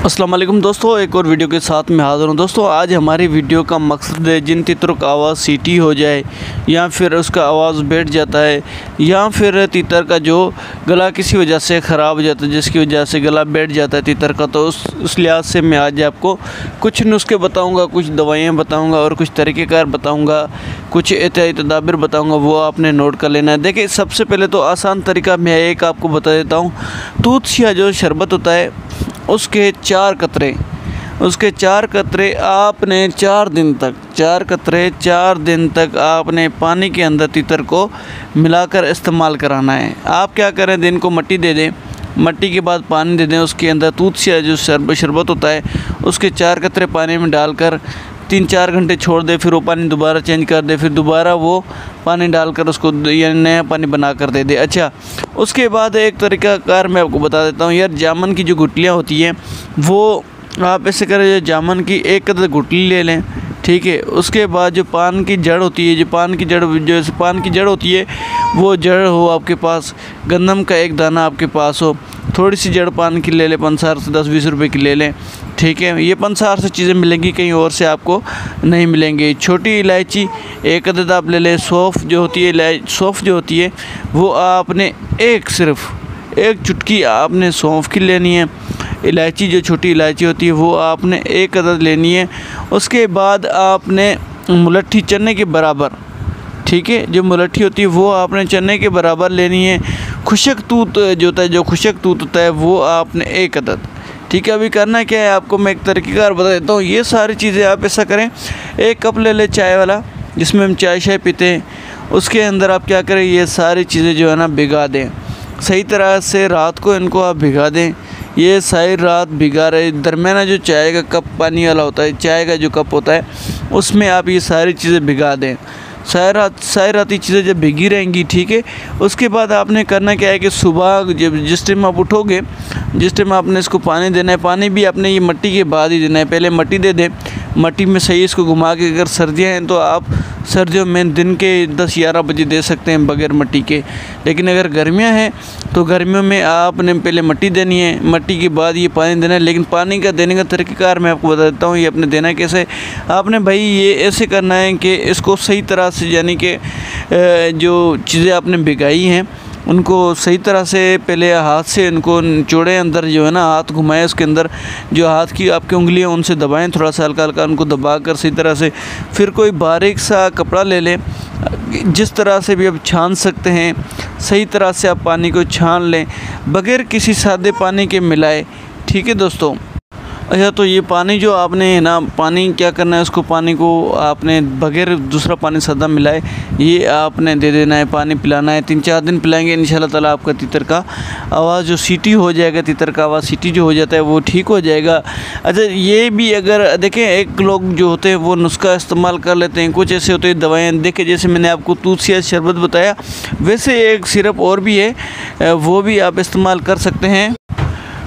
अस्सलाम वालेकुम दोस्तों, एक और वीडियो के साथ मैं हाज़िर हूँ। दोस्तों आज हमारी वीडियो का मकसद है जिन तीतरों का आवाज़ सीटी हो जाए या फिर उसका आवाज़ बैठ जाता है या फिर तीतर का जो गला किसी वजह से ख़राब हो जाता है, जिसकी वजह से गला बैठ जाता है तीतर का, तो उस लिहाज से मैं आज आपको कुछ नुस्खे बताऊँगा, कुछ दवाइयाँ बताऊँगा और कुछ तरीक़ेकार बताऊँगा, कुछ एहतियाती तदाबीर बताऊँगा, वो आपने नोट कर लेना है। देखिए सबसे पहले तो आसान तरीका मैं एक आपको बता देता हूँ। तुलसी जो शरबत होता है उसके 4 कतरे आपने 4 दिन तक आपने पानी के अंदर तीतर को मिलाकर इस्तेमाल कराना है। आप क्या करें, दिन को मिट्टी दे दें, मिट्टी के बाद पानी दे दें, उसके अंदर तुलसी जो शरबत होता है उसके 4 कतरे पानी में डालकर 3-4 घंटे छोड़ दे, फिर वो पानी दोबारा चेंज कर दे, फिर दोबारा वो पानी डालकर उसको यानी नया पानी बना कर दे दे। अच्छा, उसके बाद एक तरीक़ाकार मैं आपको बता देता हूँ यार। जामुन की जो गुठलियाँ होती हैं वो आप ऐसे करें, जामुन की 1 कतरे गुठली ले लें, ठीक है। उसके बाद जो पान की जड़ होती है, पान की जड़ होती है वो जड़ हो आपके पास, गंदम का 1 दाना आपके पास हो, थोड़ी सी जड़ पान की ले लें, पंसार से 10-20 रुपए की ले लें, ठीक है। ये पंसार से चीज़ें मिलेंगी, कहीं और से आपको नहीं मिलेंगी। छोटी इलायची 1 अदद आप ले लें। सौंफ जो होती है वो आपने सिर्फ एक चुटकी आपने सौंफ की लेनी है। इलायची जो छोटी इलायची होती है वो आपने 1 अदद लेनी है। उसके बाद आपने मुलट्ठी चने के बराबर, ठीक है, जो मुलट्ठी होती है वो आपने चने के बराबर लेनी है। खुशक तूत होता है वो आपने 1 अदद, ठीक है। अभी करना क्या है आपको मैं एक तरीक़ेकार बता देता हूँ। ये सारी चीज़ें आप ऐसा करें, 1 कप ले ले चाय वाला जिसमें हम चाय पीते हैं, उसके अंदर आप क्या करें, ये सारी चीज़ें जो है ना भिगा दें सही तरह से। रात को इनको आप भिगा दें, ये सारी रात भिगा रहे। दरमियाना जो चाय का कप पानी वाला होता है, चाय का जो कप होता है उसमें आप ये सारी चीज़ें भिगा दें। सारी रात ये चीज़ें जब भिगी रहेंगी, ठीक है। उसके बाद आपने करना क्या है कि सुबह जिस टाइम आप उठोगे, जिस टाइम आपने इसको पानी देना है, पानी भी आपने ये मिट्टी के बाद ही देना है। पहले मिट्टी दे दें, मिट्टी में सही इसको घुमा के, अगर सर्दियाँ हैं तो आप सर्दियों में दिन के 10-11 बजे दे सकते हैं बगैर मिट्टी के। लेकिन अगर गर्मियाँ हैं तो गर्मियों में आपने पहले मिट्टी देनी है, मिट्टी के बाद ये पानी देना है। लेकिन पानी का देने का तरीक़ाकार मैं आपको बता देता हूँ। ये आपने देना कैसे, आपने भाई ये ऐसे करना है कि इसको सही तरह से, यानी कि जो चीज़ें आपने भिगाई हैं उनको सही तरह से पहले हाथ से इनको निचोड़ें, अंदर जो है ना हाथ घुमाएं, उसके अंदर जो हाथ की आपकी उंगलियां उनसे दबाएं, थोड़ा सा हल्का उनको दबाकर सही तरह से। फिर कोई बारीक सा कपड़ा ले लें, जिस तरह से भी आप छान सकते हैं, सही तरह से आप पानी को छान लें बग़ैर किसी सादे पानी के मिलाए, ठीक है दोस्तों। अच्छा, तो ये पानी जो आपने ना, पानी क्या करना है, उसको पानी को आपने बग़ैर दूसरा पानी सादा मिलाए ये आपने दे देना है, पानी पिलाना है। 3-4 दिन पिलाएंगे इंशाल्लाह ताला आपका तीतर का आवाज़ जो सीटी हो जाएगा, तीतर का आवाज़ सीटी जो हो जाता है वो ठीक हो जाएगा। अच्छा, ये भी अगर देखें, एक लोग जो होते हैं वो नुस्खा इस्तेमाल कर लेते हैं, कुछ ऐसे होते हैं दवाएँ, देखें जैसे मैंने आपको तुलसी शरबत बताया, वैसे एक सिरप और भी है, वो भी आप इस्तेमाल कर सकते हैं।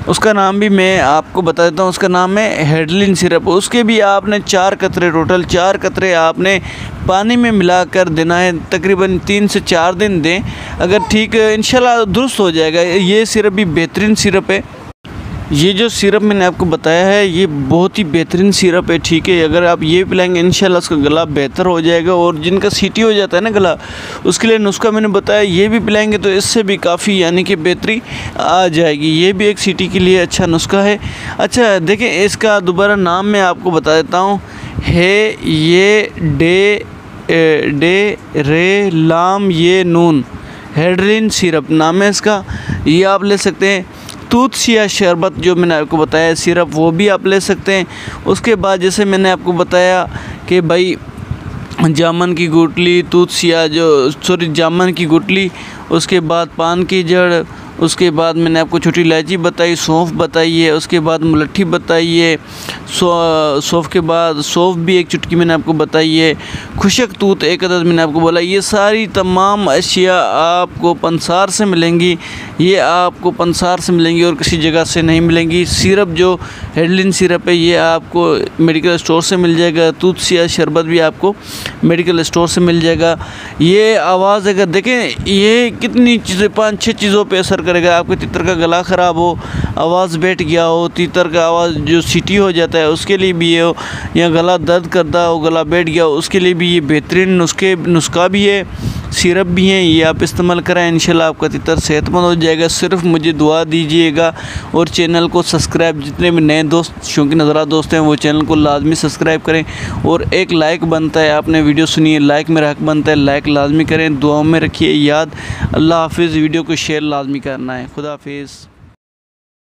उसका नाम भी मैं आपको बता देता हूँ, उसका नाम है हेडलिन सिरप। उसके भी आपने 4 कतरे, टोटल 4 कतरे आपने पानी में मिलाकर देना है। तकरीबन 3 से 4 दिन दें, अगर ठीक इंशाल्लाह दुरुस्त हो जाएगा। ये सिरप भी बेहतरीन सिरप है। ये जो सिरप मैंने आपको बताया है ये बहुत ही बेहतरीन सिरप है, ठीक है। अगर आप ये पिलाएंगे इंशाल्लाह उसका गला बेहतर हो जाएगा। और जिनका सीटी हो जाता है ना गला, उसके लिए नुस्खा मैंने बताया, ये भी पिलाएंगे तो इससे भी काफ़ी यानी कि बेहतरी आ जाएगी। ये भी एक सीटी के लिए अच्छा नुस्खा है। अच्छा देखें, इसका दोबारा नाम मैं आपको बता देता हूँ, है ये डे रे लाम ये नून हेडलिन सिरप नाम है इसका। ये आप ले सकते हैं। तुलसी शरबत जो मैंने आपको बताया सिरप, वो भी आप ले सकते हैं। उसके बाद जैसे मैंने आपको बताया कि भाई जामुन की गुठली, जामुन की गुठली, उसके बाद पान की जड़, उसके बाद मैंने आपको छोटी इलायची बताई, सौंफ बताई है, उसके बाद मुलट्ठी बताई है, सौंफ के बाद सौंफ भी 1 चुटकी मैंने आपको बताई है, खुशक तूत 1 अदद मैंने आपको बोला। ये सारी तमाम अशिया आपको पंसार से मिलेंगी, ये आपको पंसार से मिलेंगी और किसी जगह से नहीं मिलेंगी। सिरप जो हेडलिन सिरप है ये आपको मेडिकल स्टोर से मिल जाएगा। तुलसी शरबत भी आपको मेडिकल स्टोर से मिल जाएगा। ये आवाज़ अगर देखें, ये कितनी चीज़ें 5-6 चीज़ों पे असर करेगा। आपके तीतर का गला ख़राब हो, आवाज़ बैठ गया हो, तीतर का आवाज़ जो सीटी हो जाता है उसके लिए भी ये हो, या गला दर्द करता हो, गला बैठ गया हो, उसके लिए भी ये बेहतरीन नुस्खा भी है, सिरप भी हैं, ये आप इस्तेमाल करें। इंशाल्लाह आपका तीतर सेहतमंद हो जाएगा। सिर्फ मुझे दुआ दीजिएगा और चैनल को सब्सक्राइब, जितने भी नए दोस्त शौकीन नज़रा दोस्त हैं वो चैनल को लाजमी सब्सक्राइब करें। और एक लाइक बनता है, आपने वीडियो सुनी है, लाइक मेरा हक बनता है, लाइक लाजमी करें। दुआओं में रखिए याद। अल्लाह हाफिज़। वीडियो को शेयर लाजमी करना है। खुदा हाफिज़।